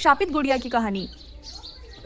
शापित गुड़िया की कहानी।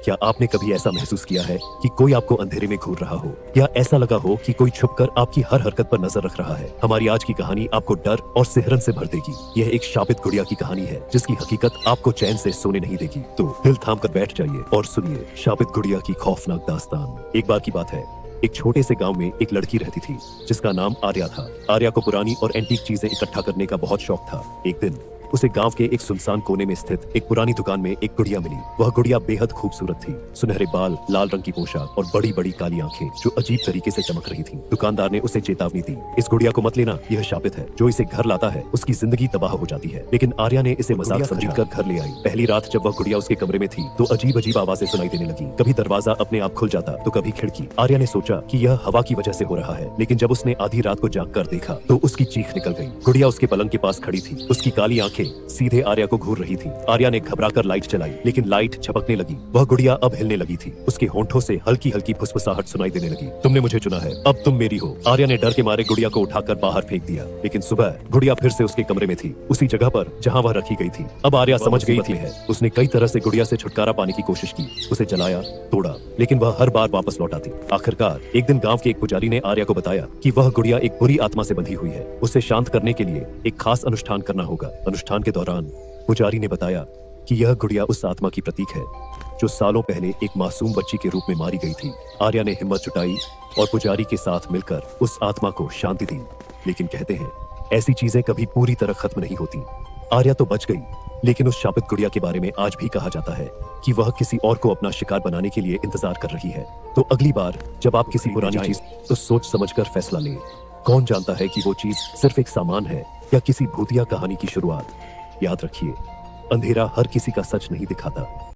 क्या आपने कभी ऐसा महसूस किया है कि कोई आपको अंधेरे में घूर रहा हो, या ऐसा लगा हो कि कोई छुपकर आपकी हर हरकत पर नजर रख रहा है? हमारी आज की कहानी आपको डर और सिहरन से भर देगी। यह एक शापित गुड़िया की कहानी है जिसकी हकीकत आपको चैन से सोने नहीं देगी। तो दिल थाम कर बैठ जाइए और सुनिए शापित गुड़िया की खौफनाक दास्तान। एक बार की बात है, एक छोटे से गांव में एक लड़की रहती थी जिसका नाम आर्या था। आर्या को पुरानी और एंटीक चीजें इकट्ठा करने का बहुत शौक था। एक दिन उसे गांव के एक सुनसान कोने में स्थित एक पुरानी दुकान में एक गुड़िया मिली। वह गुड़िया बेहद खूबसूरत थी। सुनहरे बाल, लाल रंग की पोशाक और बड़ी बड़ी काली आंखें जो अजीब तरीके से चमक रही थीं। दुकानदार ने उसे चेतावनी दी, इस गुड़िया को मत लेना, यह शापित है। जो इसे घर लाता है उसकी जिंदगी तबाह हो जाती है। लेकिन आर्या ने इसे मजाक समझकर घर ले आई। पहली रात जब वह गुड़िया उसके कमरे में थी तो अजीब अजीब आवाजें सुनाई देने लगी। कभी दरवाजा अपने आप खुल जाता तो कभी खिड़की। आर्या ने सोचा कि यह हवा की वजह से हो रहा है, लेकिन जब उसने आधी रात को जाग कर देखा तो उसकी चीख निकल गई। गुड़िया उसके पलंग के पास खड़ी थी। उसकी काली आंखें सीधे आर्या को घूर रही थी। आर्या ने घबराकर लाइट जलाई, लेकिन लाइट झपकने लगी। वह गुड़िया अब हिलने लगी थी। उसके होंठों से हल्की हल्की फुसफुसाहट सुनाई देने लगी। तुमने मुझे चुना है, अब तुम मेरी हो। आर्या ने डर के मारे गुड़िया को उठाकर बाहर फेंक दिया। लेकिन सुबह गुड़िया फिर से उसके कमरे में थी, उसी जगह पर जहाँ वह रखी गई थी। अब आर्या समझ गई थी है। उसने कई तरह से गुड़िया से छुटकारा पाने की कोशिश की, उसे जलाया, तोड़ा, लेकिन वह हर बार वापस लौट आती। आखिरकार एक दिन गांव के एक पुजारी ने आर्या को बताया कि वह गुड़िया एक बुरी आत्मा से बंधी हुई है। उसे शांत करने के लिए एक खास अनुष्ठान करना होगा। अनुष्ठान के दौरान पुजारी ने बताया कि यह गुड़िया उस आत्मा की प्रतीक है जो सालों पहले एक मासूम बच्ची के रूप में मारी गई थी। आर्या ने हिम्मत जुटाई और पुजारी के साथ मिलकर उस आत्मा को शांति दी। लेकिन कहते हैं ऐसी चीजें कभी पूरी तरह खत्म नहीं होती। आर्या तो बच गई, लेकिन उस शापित गुड़िया के बारे में आज भी कहा जाता है कि वह किसी और को अपना शिकार बनाने के लिए इंतजार कर रही है। तो अगली बार जब आप किसी पुरानी चीज तो सोच समझकर फैसला लें। कौन जानता है कि वो चीज सिर्फ एक सामान है या किसी भूतिया कहानी की शुरुआत। याद रखिए, अंधेरा हर किसी का सच नहीं दिखाता।